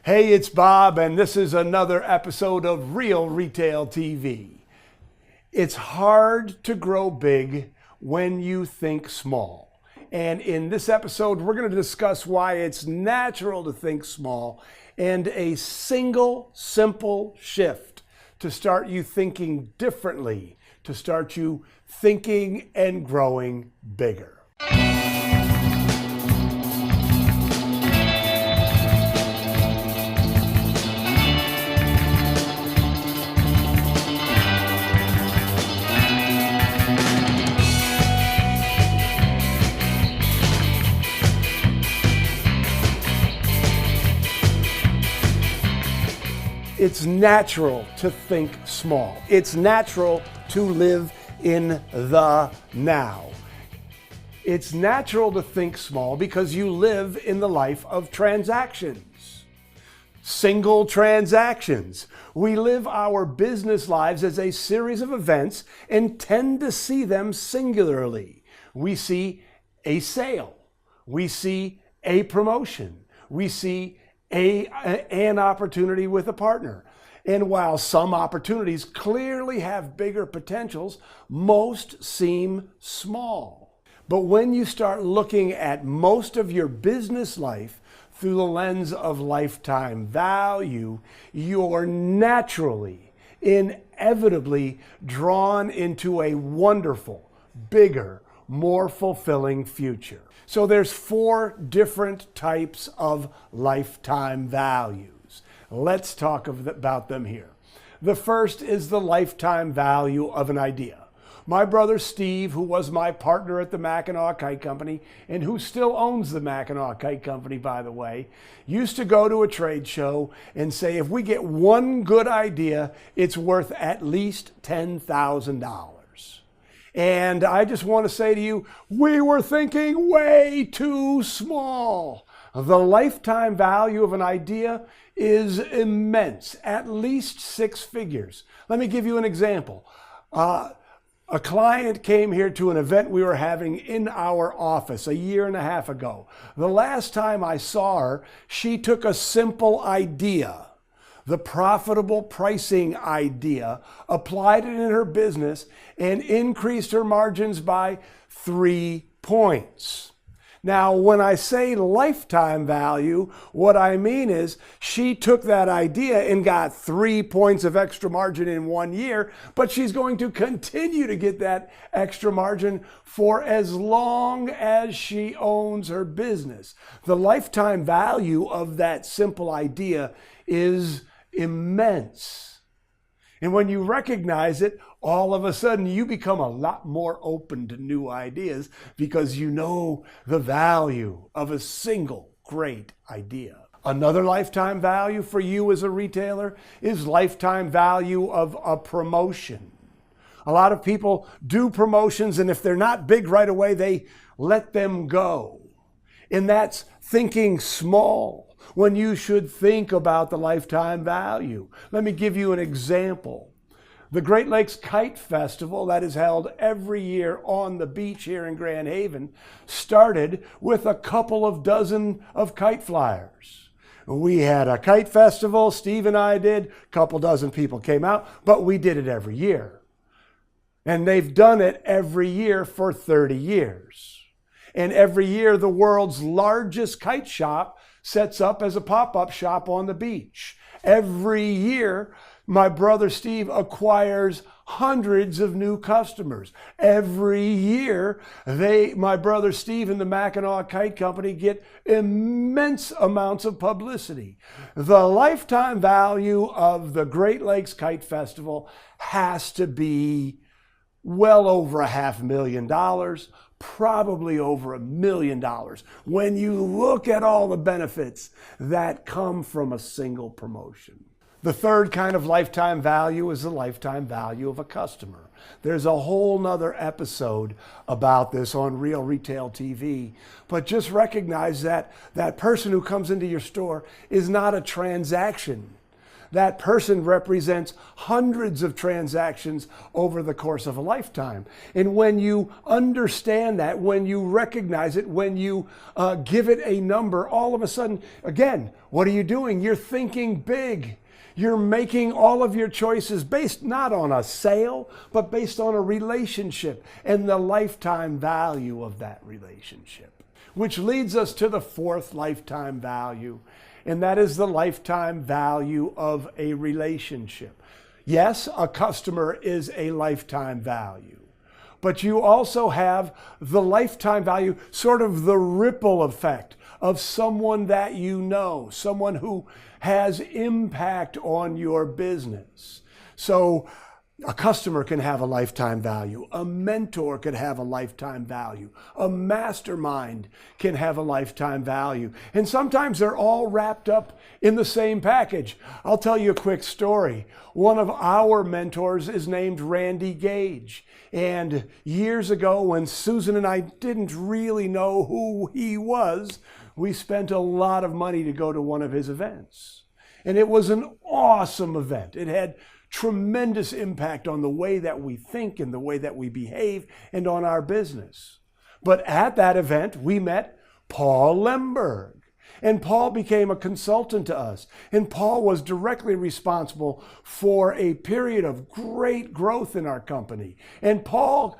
Hey, it's Bob, and this is another episode of Real Retail TV. It's hard to grow big when you think small. And in this episode, we're going to discuss why it's natural to think small and a single, simple shift to start you thinking differently, to start you thinking and growing bigger. It's natural to think small. It's natural to live in the now. It's natural to think small because you live in the life of transactions. Single transactions. We live our business lives as a series of events and tend to see them singularly. We see a sale. We see a promotion. We see an opportunity with a partner. And while some opportunities clearly have bigger potentials, most seem small. But when you start looking at most of your business life through the lens of lifetime value, you're naturally, inevitably drawn into a wonderful, bigger, more fulfilling future. So there's 4 different types of lifetime values. Let's talk about them here. The first is the lifetime value of an idea. My brother Steve, who was my partner at the Mackinac Kite Company and who still owns the Mackinac Kite Company, by the way, used to go to a trade show and say, if we get one good idea, it's worth at least $10,000. And I just want to say to you, we were thinking way too small. The lifetime value of an idea is immense, at least 6 figures. Let me give you an example. A client came here to an event we were having in our office a year and a half ago. The last time I saw her, she took a simple idea, the profitable pricing idea, applied it in her business, and increased her margins by 3 points. Now, when I say lifetime value, what I mean is she took that idea and got 3 points of extra margin in 1 year, but she's going to continue to get that extra margin for as long as she owns her business. The lifetime value of that simple idea is immense. And when you recognize it, all of a sudden you become a lot more open to new ideas because you know the value of a single great idea. Another lifetime value for you as a retailer is lifetime value of a promotion. A lot of people do promotions, and if they're not big right away, they let them go. And that's thinking small when you should think about the lifetime value. Let me give you an example. The Great Lakes Kite Festival that is held every year on the beach here in Grand Haven started with a couple of dozen of kite flyers. We had a kite festival, Steve and I did, a couple dozen people came out, but we did it every year. And they've done it every year for 30 years. And every year the world's largest kite shop sets up as a pop-up shop on the beach. Every year, my brother Steve acquires hundreds of new customers. Every year, my brother Steve and the Mackinac Kite Company get immense amounts of publicity. The lifetime value of the Great Lakes Kite Festival has to be well over $500,000. Probably over $1 million when you look at all the benefits that come from a single promotion. The third kind of lifetime value is the lifetime value of a customer. There's a whole nother episode about this on Real Retail TV, but just recognize that that person who comes into your store is not a transaction. That person represents hundreds of transactions over the course of a lifetime. And when you understand that, when you recognize it, when you give it a number, all of a sudden, again, what are you doing? You're thinking big. You're making all of your choices based not on a sale, but based on a relationship and the lifetime value of that relationship. Which leads us to the fourth lifetime value, and that is the lifetime value of a relationship. Yes, a customer is a lifetime value, but you also have the lifetime value, sort of the ripple effect of someone that you know, someone who has impact on your business. So a customer can have a lifetime value. A mentor could have a lifetime value. A mastermind can have a lifetime value. And sometimes they're all wrapped up in the same package. I'll tell you a quick story. One of our mentors is named Randy Gage. And years ago, when Susan and I didn't really know who he was, we spent a lot of money to go to one of his events. And it was an awesome event. It had tremendous impact on the way that we think and the way that we behave and on our business. But at that event, we met Paul Lemberg. And Paul became a consultant to us. And Paul was directly responsible for a period of great growth in our company. And Paul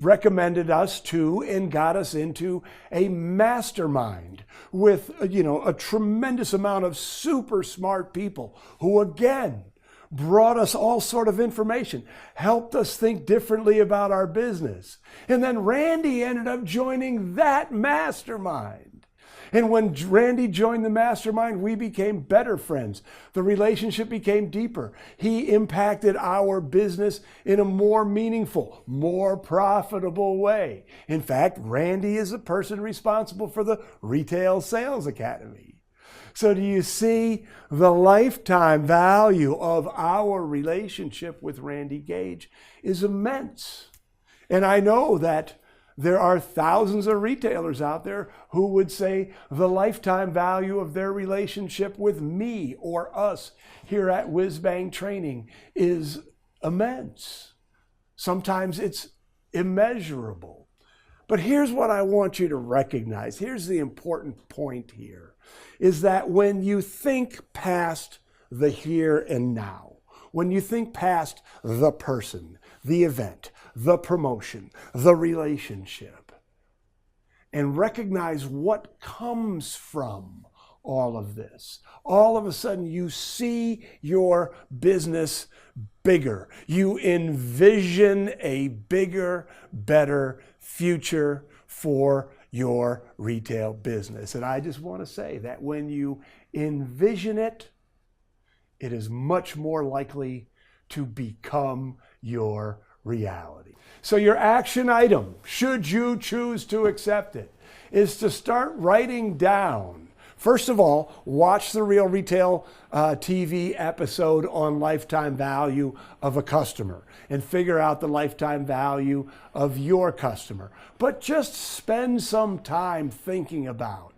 recommended us to and got us into a mastermind with, a tremendous amount of super smart people who, again, brought us all sort of information, helped us think differently about our business. And then Randy ended up joining that mastermind. And when Randy joined the mastermind, we became better friends. The relationship became deeper. He impacted our business in a more meaningful, more profitable way. In fact, Randy is the person responsible for the Retail Sales Academy. So do you see the lifetime value of our relationship with Randy Gage is immense. And I know that there are thousands of retailers out there who would say the lifetime value of their relationship with me or us here at Whiz Bang Training is immense. Sometimes it's immeasurable. But here's what I want you to recognize. Here's the important point here, is that when you think past the here and now, when you think past the person, the event, the promotion, the relationship, and recognize what comes from all of this, all of a sudden you see your business bigger. You envision a bigger, better future for your retail business. And I just want to say that when you envision it, it is much more likely to become your reality. So your action item, should you choose to accept it, is to start writing down. First of all, watch the Real Retail TV episode on lifetime value of a customer and figure out the lifetime value of your customer. But just spend some time thinking about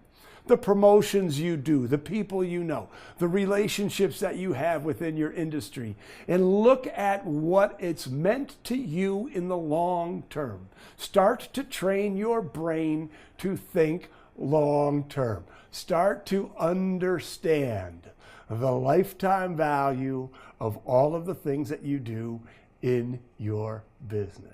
the promotions you do, the people you know, the relationships that you have within your industry, and look at what it's meant to you in the long term. Start to train your brain to think long term. Start to understand the lifetime value of all of the things that you do in your business.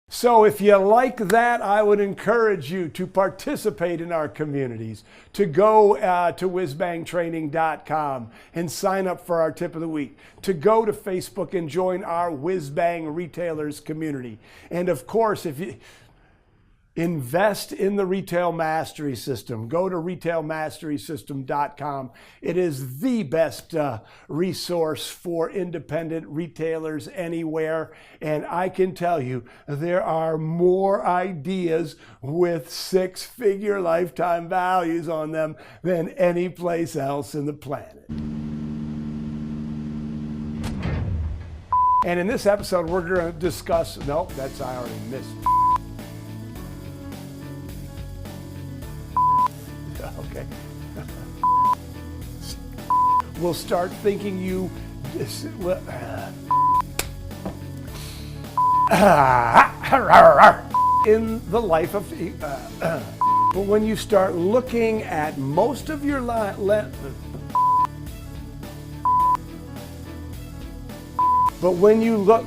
So if you like that, I would encourage you to participate in our communities, to go to whizbangtraining.com and sign up for our tip of the week, to go to Facebook and join our Whiz Bang Retailers community. And of course, if you invest in the Retail Mastery System, go to retailmasterysystem.com. It is the best resource for independent retailers anywhere. And I can tell you, there are more ideas with six-figure lifetime values on them than any place else in the planet. And in this episode, we're going to discuss, nope, that's I already missed. Okay. will start thinking you in the life of but when you start looking at most of your life, but when you look,